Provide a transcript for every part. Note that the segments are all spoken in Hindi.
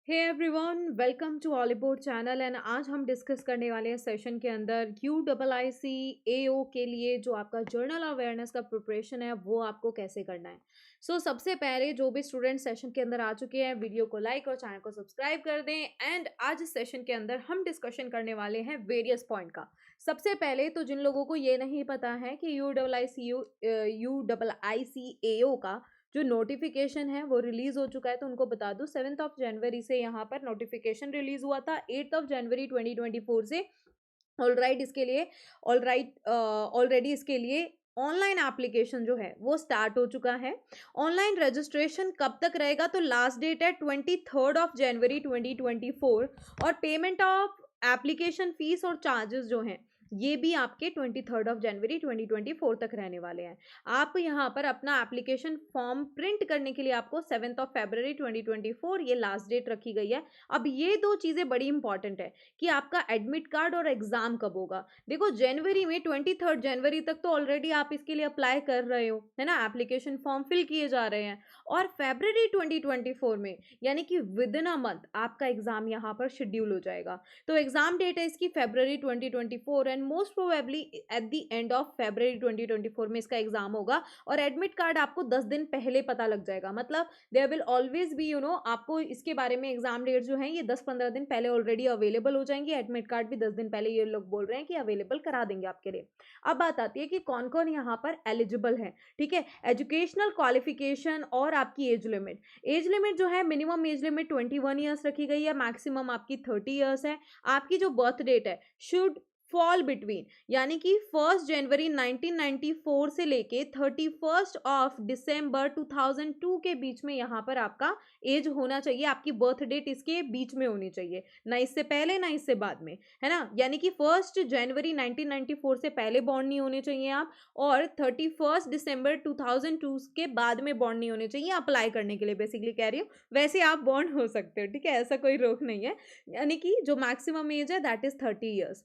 Hey everyone, welcome to Ollywood channel. And आज हम डिस्कस करने वाले हैं सेशन के अंदर UIIC AO के लिए जो आपका जर्नल अवेयरनेस का प्रिपरेशन है वो आपको कैसे करना है। सबसे पहले जो भी स्टूडेंट सेशन के अंदर आ चुके हैं वीडियो को लाइक और चैनल को सब्सक्राइब कर दें। एंड आज इस सेशन के अंदर हम डिस्कशन करने वाले हैं वेरियस पॉइंट का। सबसे पहले तो जिन लोगों को ये नहीं पता है कि UIIC AO का जो नोटिफिकेशन है वो रिलीज हो चुका है, तो उनको बता दूं 7 जनवरी से यहाँ पर नोटिफिकेशन रिलीज हुआ था। 8 जनवरी 2024 से ऑलरेडी इसके लिए ऑनलाइन एप्लीकेशन जो है वो स्टार्ट हो चुका है। ऑनलाइन रजिस्ट्रेशन कब तक रहेगा, तो लास्ट डेट है 23 जनवरी 2024। और पेमेंट ऑफ एप्लीकेशन फीस और चार्जेस जो हैं ये भी आपके 23 जनवरी 2024 तक रहने वाले हैं। आप यहाँ पर अपना एप्लीकेशन फॉर्म प्रिंट करने के लिए आपको 7 फरवरी 2024 ये लास्ट डेट रखी गई है। अब ये दो चीज़ें बड़ी इंपॉर्टेंट है कि आपका एडमिट कार्ड और एग्जाम कब होगा। देखो जनवरी में 23 जनवरी तक तो ऑलरेडी आप इसके लिए अप्लाई कर रहे हो, है ना, एप्लीकेशन फॉर्म फिल किए जा रहे हैं। और फरवरी 2024 में यानी कि विद इन अ मंथ आपका एग्जाम यहाँ पर शेड्यूल हो जाएगा। तो एग्जाम डेट है इसकी फरवरी 2024 and most probably at the end of February 2024 में इसका एग्जाम होगा। और एडमिट कार्ड आपको 10 दिन पहले पता लग जाएगा, मतलब देयर विल ऑलवेज बी आपको इसके बारे में एग्जाम डेट जो है ये 10-15 दिन पहले ऑलरेडी अवेलेबल हो जाएंगी। एडमिट कार्ड भी 10 दिन पहले ये लोग बोल रहे हैं कि अवेलेबल करा देंगे आपके लिए। अब बात आती है कि कौन कौन यहाँ पर एलिजिबल है। ठीक है, एजुकेशनल क्वालिफिकेशन और आपकी एज लिमिट। एज लिमिट जो है मिनिमम एज लिमिट 21 ईयर्स रखी गई है, मैक्सिमम आपकी 30 ईयर्स है। आपकी जो बर्थ डेट है शुड फॉल बिटवीन, यानी कि 1 जनवरी 1994 से लेके 31 डिसेंबर 2002 के बीच में यहाँ पर आपका एज होना चाहिए। आपकी बर्थ डेट इसके बीच में होनी चाहिए, ना इससे पहले ना इससे बाद में, है ना। यानी कि 1 जनवरी 1994 से पहले बॉर्न नहीं होने चाहिए आप, और 31 डिसेंबर 2002 के बाद में बॉर्न नहीं होने चाहिए अप्लाई करने के लिए, बेसिकली कह रही हूँ। वैसे आप बॉर्न हो सकते हो, ठीक है, ऐसा कोई रोक नहीं है। यानी कि जो मैक्सिमम एज है दैट इज 30 ईयर्स।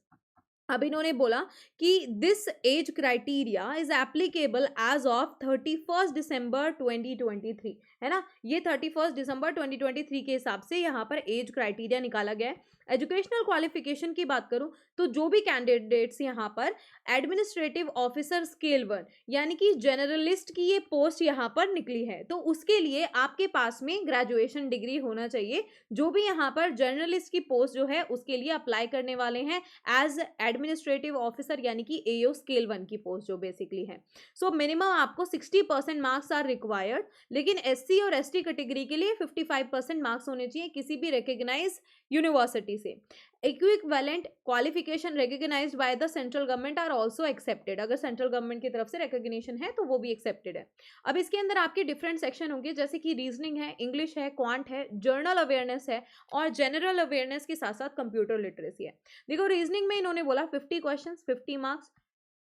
अब इन्होंने बोला कि this age criteria is applicable as of 31 December 2023, है ना। ये 31 डिसेंबर 2023 के हिसाब से यहाँ पर एज क्राइटेरिया निकाला गया है। एजुकेशनल क्वालिफिकेशन की बात करूं तो जो भी कैंडिडेट्स यहाँ पर एडमिनिस्ट्रेटिव ऑफिसर स्केल 1 यानी कि जनरलिस्ट की ये पोस्ट यहाँ पर निकली है, तो उसके लिए आपके पास में ग्रेजुएशन डिग्री होना चाहिए। जो भी यहाँ पर जर्नलिस्ट की पोस्ट जो है उसके लिए अप्लाई करने वाले हैं एज एडमिनिस्ट्रेटिव ऑफिसर यानी कि AO स्केल 1 की पोस्ट जो बेसिकली है। मिनिमम आपको 60% मार्क्स आर रिक्वायर्ड, लेकिन SC और ST कैटेगरी के लिए 55% मार्क्स होने चाहिए किसी भी रिकग्नाइज यूनिवर्सिटी से। Equivalent qualification recognised by the central government are also accepted, अगर सेंट्रल गवर्नमेंट की तरफ से रिकग्निशन है तो वो भी एक्सेप्टेड है। अब इसके अंदर आपके डिफरेंट सेक्शन होंगे, जैसे कि रीजनिंग है, इंग्लिश है, क्वांट है, जर्नल अवेयरनेस है, और जनरल अवेयरनेस के साथ साथ कंप्यूटर लिटरेसी है। देखो रीजनिंग में इन्होंने बोला 50 क्वेश्चंस 50 मार्क्स,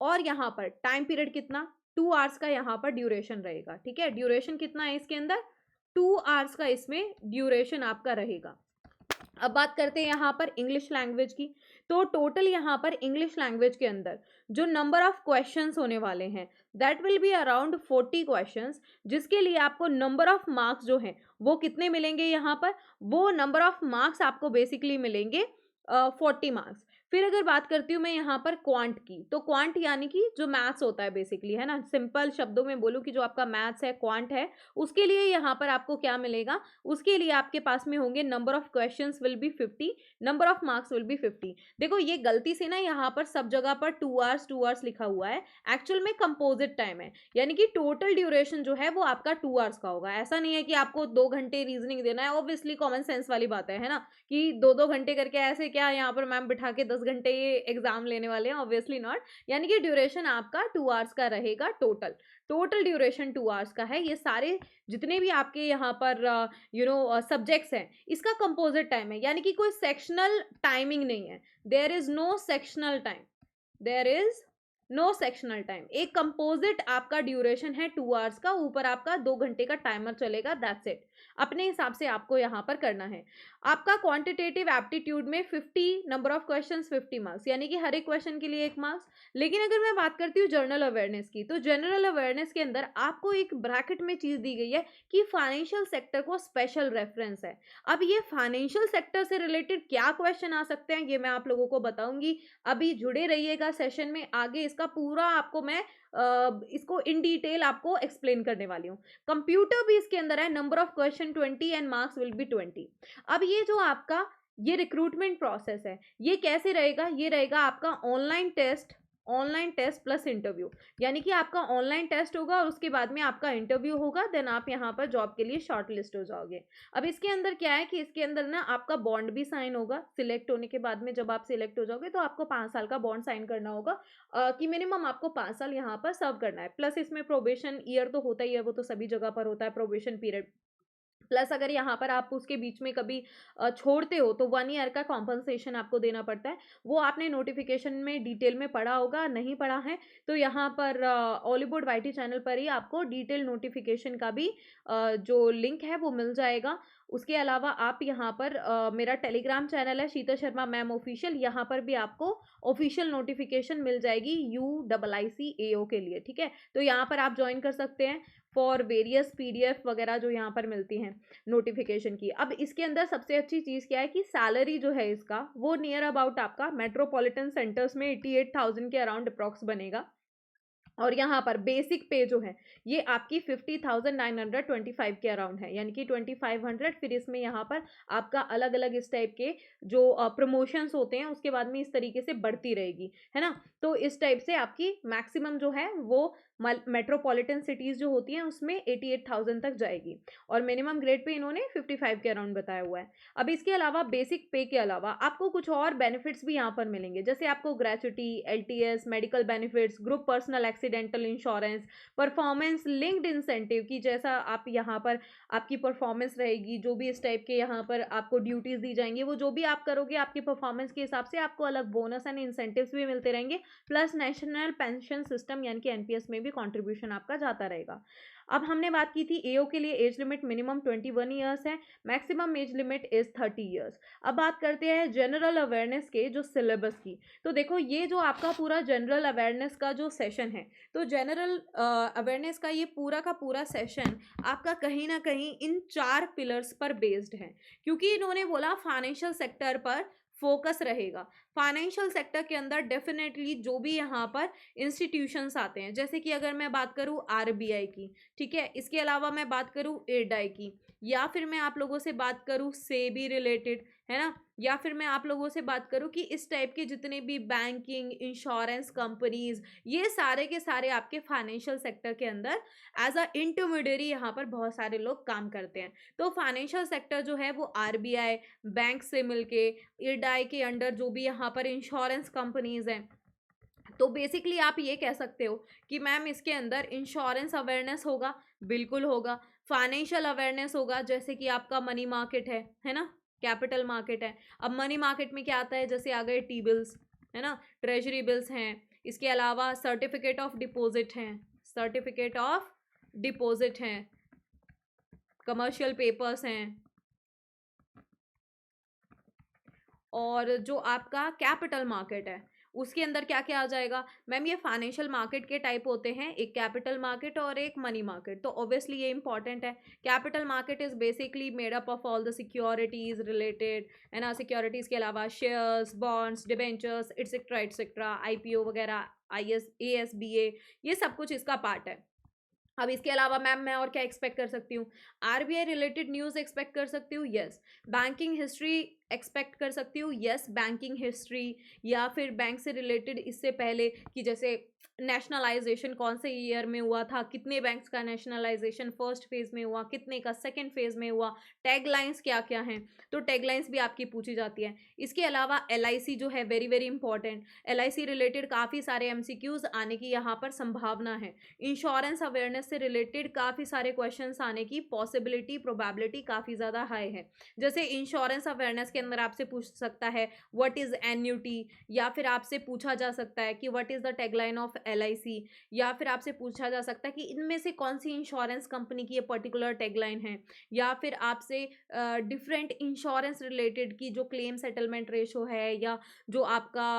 और यहाँ पर टाइम पीरियड कितना, 2 आवर्स का यहाँ पर ड्यूरेशन रहेगा। ठीक है, ड्यूरेशन कितना है इसके अंदर, 2 आवर्स का इसमें ड्यूरेशन आपका रहेगा। अब बात करते हैं यहाँ पर इंग्लिश लैंग्वेज की। तो टोटल यहाँ पर इंग्लिश लैंग्वेज के अंदर जो नंबर ऑफ क्वेश्चंस होने वाले हैं that will be around 40 questions, जिसके लिए आपको नंबर ऑफ मार्क्स जो हैं वो कितने मिलेंगे यहाँ पर, वो नंबर ऑफ मार्क्स आपको बेसिकली मिलेंगे 40 मार्क्स। फिर अगर बात करती हूँ मैं यहाँ पर क्वांट की, तो क्वांट यानी कि जो मैथ्स होता है बेसिकली, है ना, सिंपल शब्दों में बोलूँ कि जो आपका मैथ्स है क्वांट है, उसके लिए यहाँ पर आपको क्या मिलेगा, उसके लिए आपके पास में होंगे number of questions will be 50, number of marks will be 50। देखो ये गलती से ना यहाँ पर सब जगह पर 2 आवर्स लिखा हुआ है, एक्चुअल में कंपोजिट टाइम है, यानी कि टोटल ड्यूरेशन जो है वो आपका 2 आवर्स का होगा। ऐसा नहीं है कि आपको 2 घंटे रीजनिंग देना है, ऑब्वियसली कॉमन सेंस वाली बात है ना, कि 2-2 घंटे करके ऐसे क्या यहाँ पर मैम बिठा के 10 घंटे ये एग्जाम लेने वाले हैं, ऑब्वियसली नॉट। यानी कि ड्यूरेशन आपका 2 आवर्स का रहेगा, टोटल ड्यूरेशन 2 आवर्स का है। ये सारे जितने भी आपके यहाँ पर सब्जेक्ट्स हैं इसका कंपोजिट टाइम है, यानी कि कोई सेक्शनल टाइमिंग नहीं है। There is no sectional time, there is no sectional time. एक कंपोजिट आपका ड्यूरेशन है 2 आवर्स का, ऊपर आपका 2 घंटे का टाइमर चलेगा, दैट्स इट। अपने हिसाब से आपको यहाँ पर करना है। आपका क्वांटिटेटिव एप्टीट्यूड में 50 नंबर ऑफ क्वेश्चंस 50 मार्क्स, यानी कि हर एक क्वेश्चन के लिए 1 मार्क्स। लेकिन अगर मैं बात करती हूँ जनरल अवेयरनेस की, तो जनरल अवेयरनेस के अंदर आपको एक ब्रैकेट में चीज दी गई है कि फाइनेंशियल सेक्टर को स्पेशल रेफरेंस है। अब ये फाइनेंशियल सेक्टर से रिलेटेड क्या क्वेश्चन आ सकते हैं ये मैं आप लोगों को बताऊंगी। अभी जुड़े रहिएगा सेशन में, आगे इसका पूरा आपको मैं इसको इन डिटेल आपको एक्सप्लेन करने वाली हूँ। कंप्यूटर भी इसके अंदर है, number of question 20 and marks will be 20। अब ये जो आपका ये रिक्रूटमेंट प्रोसेस है, ये कैसे रहेगा? ये रहेगा आपका ऑनलाइन टेस्ट प्लस इंटरव्यू, यानी कि आपका ऑनलाइन टेस्ट होगा और उसके बाद में आपका इंटरव्यू होगा, देन आप यहाँ पर जॉब के लिए शॉर्ट लिस्ट हो जाओगे। अब इसके अंदर क्या है कि इसके अंदर ना आपका बॉन्ड भी साइन होगा सिलेक्ट होने के बाद में। जब आप सिलेक्ट हो जाओगे तो आपको 5 साल का बॉन्ड साइन करना होगा कि मिनिमम आपको 5 साल यहाँ पर सर्व करना है। प्लस इसमें प्रोबेशन ईयर तो होता ही है, वो तो सभी जगह पर होता है प्रोबेशन पीरियड। प्लस अगर यहाँ पर आप उसके बीच में कभी छोड़ते हो तो 1 ईयर का कॉम्पनसेशन आपको देना पड़ता है। वो आपने नोटिफिकेशन में डिटेल में पढ़ा होगा, नहीं पढ़ा है तो यहाँ पर ऑलीवुड वाईटी चैनल पर ही आपको डिटेल नोटिफिकेशन का भी जो लिंक है वो मिल जाएगा। उसके अलावा आप यहाँ पर मेरा टेलीग्राम चैनल है शीता शर्मा मैम ऑफिशियल, यहाँ पर भी आपको ऑफिशियल नोटिफिकेशन मिल जाएगी UIICAO के लिए, ठीक है। तो यहाँ पर आप ज्वाइन कर सकते हैं फॉर वेरियस PDF वगैरह जो यहाँ पर मिलती हैं नोटिफिकेशन की। अब इसके अंदर सबसे अच्छी चीज़ क्या है कि सैलरी जो है इसका वो नियर अबाउट आपका मेट्रोपॉलिटन सेंटर्स में 88,000 के अराउंड अप्रॉक्स बनेगा। और यहाँ पर बेसिक पे जो है ये आपकी 50,925 के अराउंड है, यानी कि 2500। फिर इसमें यहाँ पर आपका अलग अलग इस टाइप के जो प्रमोशंस होते हैं उसके बाद में इस तरीके से बढ़ती रहेगी, है ना। तो इस टाइप से आपकी मैक्सिमम जो है वो मेट्रोपॉलिटन सिटीज़ जो होती हैं उसमें 88,000 तक जाएगी, और मिनिमम ग्रेड पे इन्होंने 55 के अराउंड बताया हुआ है। अब इसके अलावा बेसिक पे के अलावा आपको कुछ और बेनिफिट्स भी यहाँ पर मिलेंगे, जैसे आपको gratuity, LTS, medical benefits, group personal accidental insurance, performance linked incentive की जैसा आप यहाँ पर आपकी परफॉर्मेंस रहेगी, जो भी इस टाइप के यहाँ पर आपको ड्यूटीज़ दी जाएंगी वो जो भी आप करोगे आपकी परफॉर्मेंस के हिसाब से आपको अलग बोनस एंड इंसेंटिव्स भी मिलते रहेंगे। प्लस नेशनल पेंशन सिस्टम यानी कि NPS में भी कंट्रीब्यूशन आपका जाता रहेगा। अब हमने बात की थी AO के लिए एज लिमिट मिनिमम 21 ईयर्स है, maximum age limit is 30 years. अब बात करते हैं जनरल अवेयरनेस के जो सिलेबस की। तो देखो ये जो आपका पूरा जनरल अवेयरनेस का जो सेशन है, तो जनरल अवेयरनेस का ये पूरा का पूरा सेशन आपका कहीं ना कहीं इन 4 पिलर्स पर बेस्ड है, क्योंकि इन्होंने बोला फाइनेंशियल सेक्टर पर फोकस रहेगा। फाइनेंशियल सेक्टर के अंदर डेफिनेटली जो भी यहाँ पर इंस्टीट्यूशंस आते हैं, जैसे कि अगर मैं बात करूँ RBI की, ठीक है, इसके अलावा मैं बात करूँ IRDAI की, या फिर मैं आप लोगों से बात करूँ SEBI रिलेटेड, है ना, या फिर मैं आप लोगों से बात करूँ कि इस टाइप के जितने भी बैंकिंग, इंश्योरेंस कंपनीज, ये सारे के सारे आपके फाइनेंशियल सेक्टर के अंदर एज अ इंटरमीडियरी यहाँ पर बहुत सारे लोग काम करते हैं। तो फाइनेंशियल सेक्टर जो है वो RBI बैंक से मिलके, IRDAI के अंडर जो भी यहाँ पर इंश्योरेंस कंपनीज हैं, तो बेसिकली आप ये कह सकते हो कि मैम इसके अंदर इंश्योरेंस अवेयरनेस होगा, बिल्कुल होगा। फाइनेंशियल अवेयरनेस होगा, जैसे कि आपका मनी मार्केट है ना, कैपिटल मार्केट है। अब मनी मार्केट में क्या आता है, जैसे आ गए T-बिल्स, है ना, ट्रेजरी बिल्स हैं, इसके अलावा सर्टिफिकेट ऑफ डिपॉजिट हैं, कमर्शियल पेपर्स हैं, और जो आपका कैपिटल मार्केट है उसके अंदर क्या क्या आ जाएगा मैम? ये फाइनेंशियल मार्केट के टाइप होते हैं, एक कैपिटल मार्केट और एक मनी मार्केट। तो ऑब्वियसली ये इंपॉर्टेंट है। Capital market is basically made up of all the securities related, है ना, सिक्योरिटीज के अलावा shares, bonds, debentures, etcetera IPO वगैरह, ASBA, ये सब कुछ इसका पार्ट है। अब इसके अलावा मैम मैं और क्या एक्सपेक्ट कर सकती हूँ? RBI रिलेटेड न्यूज़ एक्सपेक्ट कर सकती हूँ, यस। बैंकिंग हिस्ट्री एक्सपेक्ट कर सकती हूँ, यस, बैंकिंग हिस्ट्री, या फिर बैंक से रिलेटेड इससे पहले कि जैसे नेशनलाइजेशन कौन से ईयर में हुआ था, कितने बैंक्स का नेशनलाइजेशन फर्स्ट फेज में हुआ, कितने का सेकंड फेज में हुआ, टैगलाइंस क्या क्या हैं, तो टैगलाइंस भी आपकी पूछी जाती है। इसके अलावा LIC जो है very very important, LIC related काफ़ी सारे MCQs आने की यहाँ पर संभावना है। इंश्योरेंस अवेयरनेस अफेयर्स से रिलेटेड काफ़ी सारे क्वेश्चंस आने की पॉसिबिलिटी प्रोबेबिलिटी काफ़ी ज़्यादा हाई है। जैसे इंश्योरेंस अवेयरनेस के अंदर आपसे पूछ सकता है व्हाट इज़ एन्युटी, या फिर आपसे पूछा जा सकता है कि what is the tagline of LIC, या फिर आपसे पूछा जा सकता है कि इनमें से कौन सी इंश्योरेंस कंपनी की ये पर्टिकुलर टैगलाइन है, या फिर आपसे डिफरेंट इंश्योरेंस रिलेटेड की जो क्लेम सेटलमेंट रेशो है, या जो आपका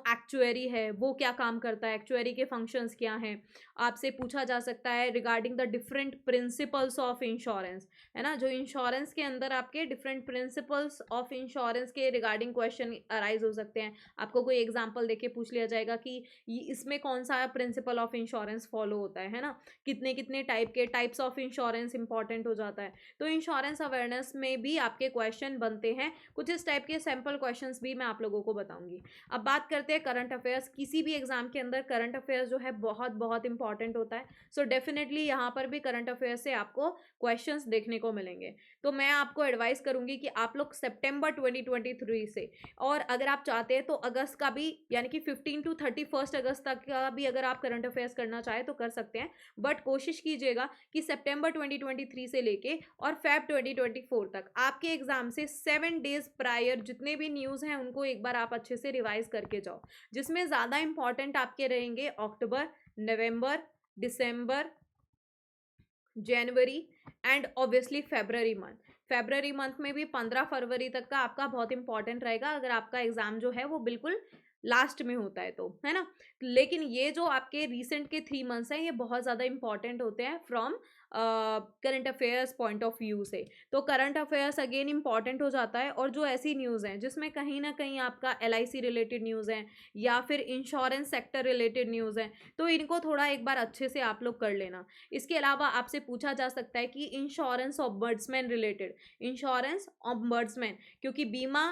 एक्चुअरी है वो क्या काम करता है, एक्चुअरी के फंक्शंस क्या हैं। आपसे पूछा जा सकता है regarding the different principles of insurance, है ना, जो इंश्योरेंस के अंदर आपके डिफरेंट प्रिंसिपल्स ऑफ इंश्योरेंस के रिगार्डिंग क्वेश्चन अराइज हो सकते हैं। आपको कोई एग्जांपल देके पूछ लिया जाएगा कि इसमें कौन सा प्रिंसिपल ऑफ इंश्योरेंस फॉलो होता है ना, कितने कितने टाइप के टाइप्स ऑफ इंश्योरेंस इंपॉर्टेंट हो जाता है। तो इंश्योरेंस अवेयरनेस में भी आपके क्वेश्चन बनते हैं, कुछ इस टाइप के सैम्पल क्वेश्चंस भी मैं आप लोगों को बताऊंगी। अब बात करते हैं करंट अफेयर्स। किसी भी एग्जाम के अंदर करंट अफेयर्स जो है बहुत बहुत इंपॉर्टेंट होता है। सो डेफिनेटली यहाँ पर भी करंट अफेयर्स से आपको क्वेश्चंस देखने को मिलेंगे। तो मैं आपको एडवाइस करूंगी कि आप लोग सितंबर 2023 से, और अगर आप चाहते हैं तो अगस्त का भी, यानी कि 15 to 31 अगस्त तक का भी अगर आप करंट अफेयर्स करना चाहें तो कर सकते हैं। बट कोशिश कीजिएगा कि सितंबर 2023 से लेके और फेब 2024 तक आपके एग्जाम से 7 डेज प्रायर जितने भी न्यूज़ हैं उनको एक बार आप अच्छे से रिवाइज करके जाओ, जिसमें ज़्यादा इंपॉर्टेंट आपके रहेंगे अक्टूबर, नवंबर, दिसंबर, जनवरी एंड ऑब्वियसली फेब्रवरी मंथ में भी 15 फरवरी तक का आपका बहुत इंपॉर्टेंट रहेगा, अगर आपका एग्जाम जो है वो बिल्कुल लास्ट में होता है तो, है ना। लेकिन ये जो आपके रिसेंट के 3 मंथ्स हैं ये बहुत ज़्यादा इंपॉर्टेंट होते हैं from current affairs point of view से। तो करंट अफेयर्स अगेन इंपॉर्टेंट हो जाता है, और जो ऐसी न्यूज़ हैं जिसमें कहीं ना कहीं आपका एलआईसी रिलेटेड न्यूज़ है या फिर इंश्योरेंस सेक्टर रिलेटेड न्यूज़ है, तो इनको थोड़ा एक बार अच्छे से आप लोग कर लेना। इसके अलावा आपसे पूछा जा सकता है कि insurance ombudsman related, insurance ombudsman, क्योंकि बीमा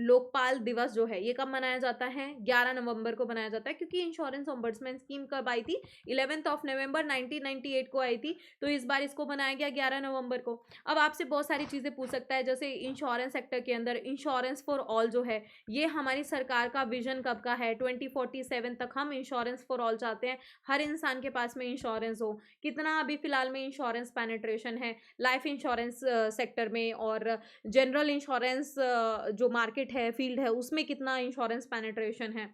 लोकपाल दिवस जो है ये कब मनाया जाता है, 11 नवंबर को मनाया जाता है, क्योंकि इंश्योरेंस ऑम्बड्समैन स्कीम कब आई थी, 11 नवंबर 1998 को आई थी। तो इस बार इसको बनाया गया 11 नवंबर को। अब आपसे बहुत सारी चीज़ें पूछ सकता है, जैसे इंश्योरेंस सेक्टर के अंदर इंश्योरेंस फॉर ऑल जो है ये हमारी सरकार का विजन कब का है, 2047 तक हम इंश्योरेंस फॉर ऑल चाहते हैं, हर इंसान के पास में इंश्योरेंस हो। कितना अभी फिलहाल में इंश्योरेंस पेनिट्रेशन है लाइफ इंश्योरेंस सेक्टर में, और जनरल इंश्योरेंस जो मार्केट है फील्ड है उसमें कितना इंश्योरेंस पेनिट्रेशन है।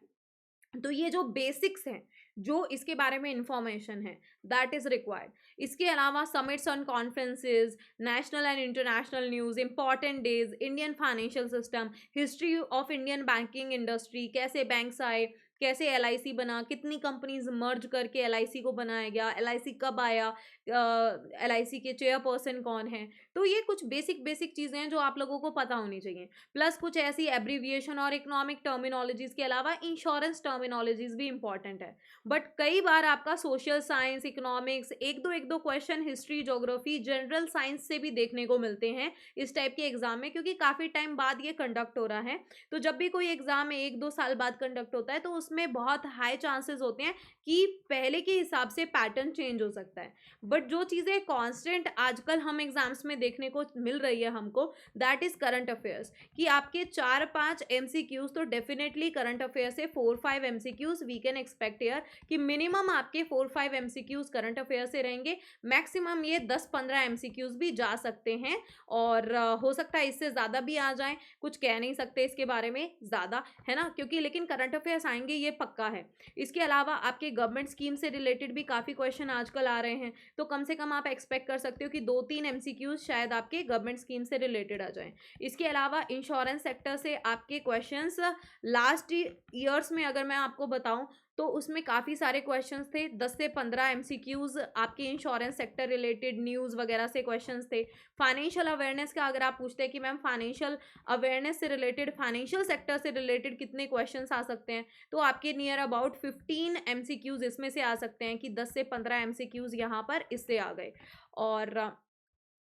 तो ये जो बेसिक्स हैं, जो इसके बारे में इंफॉर्मेशन है, दैट इज रिक्वायर्ड। इसके अलावा summits on conferences, national and international news, important days, Indian financial system, history of Indian banking industry, कैसे बैंक्स आए, कैसे एलआईसी बना, कितनी कंपनीज मर्ज करके एलआईसी को बनाया गया, एलआईसी कब आया, एलआईसी के चेयरपर्सन कौन है। तो ये कुछ बेसिक बेसिक चीज़ें हैं जो आप लोगों को पता होनी चाहिए, प्लस कुछ ऐसी एब्रीविएशन और इकोनॉमिक टर्मिनोलॉजीज के अलावा इंश्योरेंस टर्मिनोलॉजीज भी इंपॉर्टेंट है। बट कई बार आपका सोशल साइंस, इकोनॉमिक्स, एक दो question history, geography, general science से भी देखने को मिलते हैं इस टाइप के एग्जाम में, क्योंकि काफ़ी टाइम बाद ये कंडक्ट हो रहा है। तो जब भी कोई एग्जाम 1-2 साल बाद कंडक्ट होता है तो उसमें बहुत हाई चांसेस होते हैं कि पहले के हिसाब से पैटर्न चेंज हो सकता है। बट जो चीज़ें कांस्टेंट आजकल हम एग्जाम्स में देखने को मिल रही है हमको, दैट इज करंट अफेयर्स, कि आपके 4-5 एमसीक्यूज तो डेफिनेटली करंट अफेयर से 4-5 MCQs we can expect here, कि मिनिमम आपके 4-5 एमसीक्यूज करंट अफेयर से रहेंगे, मैक्सिमम ये 10-15 एमसीक्यूज भी जा सकते हैं, और हो सकता है इससे ज़्यादा भी आ जाएं, कुछ कह नहीं सकते इसके बारे में ज़्यादा, है ना, क्योंकि लेकिन करंट अफेयर्स आएंगे ये पक्का है। इसके अलावा आपके गवर्नमेंट स्कीम से रिलेटेड भी काफ़ी क्वेश्चन आजकल आ रहे हैं, तो कम से कम आप एक्सपेक्ट कर सकते हो कि 2-3 एमसीक्यूज शायद आपके गवर्नमेंट स्कीम से रिलेटेड आ जाएं। इसके अलावा इंश्योरेंस सेक्टर से आपके क्वेश्चंस लास्ट ईयर्स में अगर मैं आपको बताऊं तो उसमें काफ़ी सारे क्वेश्चंस थे, 10 से 15 एमसीक्यूज आपके इंश्योरेंस सेक्टर रिलेटेड न्यूज़ वगैरह से क्वेश्चंस थे। फाइनेंशियल अवेयरनेस का अगर आप पूछते हैं कि मैम फाइनेंशियल अवेयरनेस से रिलेटेड, फाइनेंशियल सेक्टर से रिलेटेड कितने क्वेश्चंस आ सकते हैं, तो आपके नियर अबाउट 15 एमसीक्यूज इसमें से आ सकते हैं, कि 10 से 15 एमसीक्यूज यहाँ पर इससे आ गए। और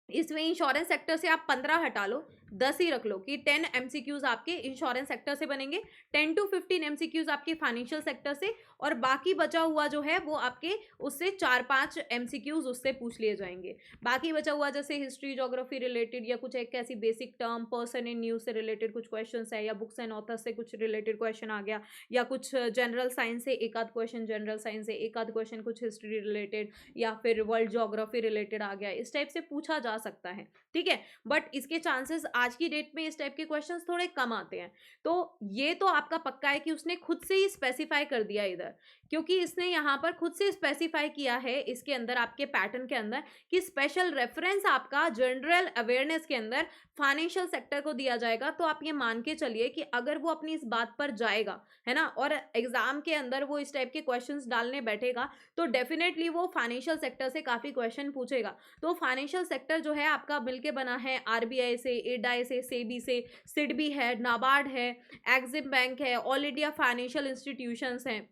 इसमें इंश्योरेंस सेक्टर से आप 15 हटा लो, 10 ही रख लो कि 10 एमसीक्यूज आपके इंश्योरेंस सेक्टर से बनेंगे, 10 to 15 एमसीक्यूज आपके फाइनेंशियल सेक्टर से, और बाकी बचा हुआ जो है वो आपके उससे 4-5 एमसीक्यूज उससे पूछ लिए जाएंगे। बाकी बचा हुआ जैसे हिस्ट्री, ज्योग्राफी रिलेटेड, या कुछ एक ऐसी basic term, person in news से रिलेटेड कुछ क्वेश्चन है, या बुक्स एंड ऑथर से कुछ रिलेटेड क्वेश्चन आ गया, या कुछ जनरल साइंस से एक आध क्वेश्चन, जनरल साइंस से एक आध क्वेश्चन कुछ हिस्ट्री रिलेटेड, या फिर वर्ल्ड ज्योग्राफी रिलेटेड आ गया, इस टाइप से पूछा जा सकता है, ठीक है। बट इसके चांसेस आज की डेट में इस टाइप के क्वेश्चंस थोड़े कम आते हैं। तो ये तो आपका पक्का है कि उसने खुद से ही स्पेसिफाई कर दिया इधर, क्योंकि इसने यहाँ पर खुद से स्पेसिफाई किया है इसके अंदर आपके पैटर्न के अंदर कि स्पेशल रेफरेंस आपका जनरल अवेयरनेस के अंदर फाइनेंशियल सेक्टर को दिया जाएगा। तो आप ये मान के चलिए कि अगर वो अपनी इस बात पर जाएगा, है ना, और एग्जाम के अंदर वो इस टाइप के क्वेश्चंस डालने बैठेगा, तो डेफिनेटली वो फाइनेंशियल सेक्टर से काफी क्वेश्चन पूछेगा। तो फाइनेंशियल सेक्टर जो है आपका मिलके बना है आरबीआई से, एडाई से, सेबी से, सिडबी है, नाबार्ड है, एक्सिम बैंक है, ऑल इंडिया फाइनेंशियल इंस्टीट्यूशंस हैं,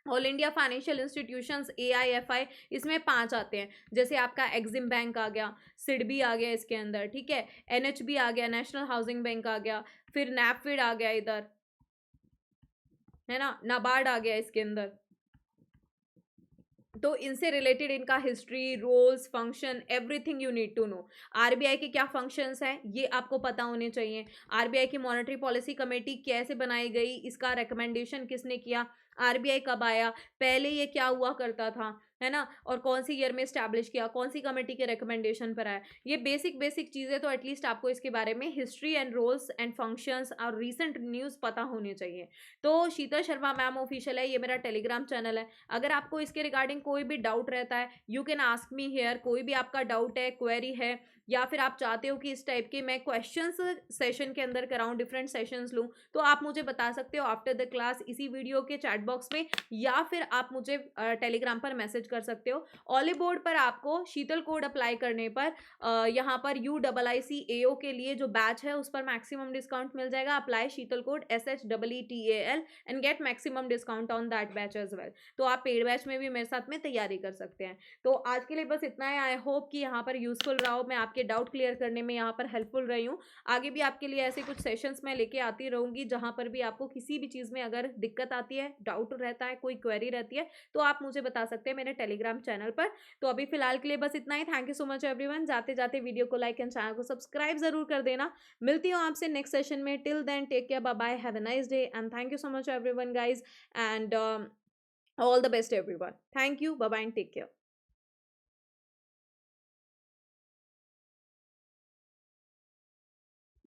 ऑल इंडिया फाइनेंशियल इंस्टीट्यूशंस, एआईएफआई, इसमें 5 आते हैं। जैसे आपका एक्सिम बैंक आ गया, सिडबी आ गया इसके अंदर, ठीक है, एनएचबी आ गया, नेशनल हाउसिंग बैंक आ गया, फिर नैफिड आ गया इधर, है ना, नाबार्ड आ गया इसके अंदर। तो इनसे रिलेटेड इनका history, roles, function, everything you need to know. RBI के क्या फंक्शंस हैं ये आपको पता होने चाहिए। आरबीआई की मॉनेटरी पॉलिसी कमेटी कैसे बनाई गई, इसका रिकमेंडेशन किसने किया, आरबीआई कब आया, पहले ये क्या हुआ करता था, है ना, और कौन सी ईयर में स्टैब्लिश किया, कौन सी कमेटी के रिकमेंडेशन पर आया। ये बेसिक बेसिक चीज़ें तो एटलीस्ट आपको इसके बारे में history and roles and functions और रीसेंट न्यूज़ पता होने चाहिए। तो शीतल शर्मा मैम ऑफिशियल है, ये मेरा टेलीग्राम चैनल है। अगर आपको इसके रिगार्डिंग कोई भी डाउट रहता है, you can ask me here. कोई भी आपका डाउट है, क्वेरी है, या फिर आप चाहते हो कि इस टाइप के मैं क्वेश्चंस सेशन के अंदर कराऊं, डिफरेंट सेशंस लूं, तो आप मुझे बता सकते हो आफ्टर द क्लास इसी वीडियो के चैट बॉक्स में, या फिर आप मुझे टेलीग्राम पर मैसेज कर सकते हो। ऑली बोर्ड पर आपको शीतल कोड अप्लाई करने पर यहाँ पर UIICAO के लिए जो बैच है उस पर मैक्सिमम डिस्काउंट मिल जाएगा। Apply Sheetal code SHEETAL and get maximum discount on that batch as well. तो आप पेड बैच में भी मेरे साथ में तैयारी कर सकते हैं। तो आज के लिए बस इतना है। आई होप कि यहाँ पर यूजफुल रहा हो, मैं आपके डाउट क्लियर करने में यहाँ पर हेल्पफुल रही हूँ। आगे भी आपके लिए ऐसे कुछ सेशंस मैं लेके आती रहूंगी, जहाँ पर भी आपको किसी भी चीज़ में अगर दिक्कत आती है, डाउट रहता है, कोई क्वेरी रहती है, तो आप मुझे बता सकते हैं मेरे टेलीग्राम चैनल पर। तो अभी फिलहाल के लिए बस इतना ही। Thank you so much everyone. जाते जाते वीडियो को लाइक एंड चैनल को सब्सक्राइब जरूर कर देना। मिलती हूँ आपसे नेक्स्ट सेशन में। Till then take care, bye bye, have a nice day and thank you so much everyone guys, and all the best everyone. Thank you, bye bye and take care.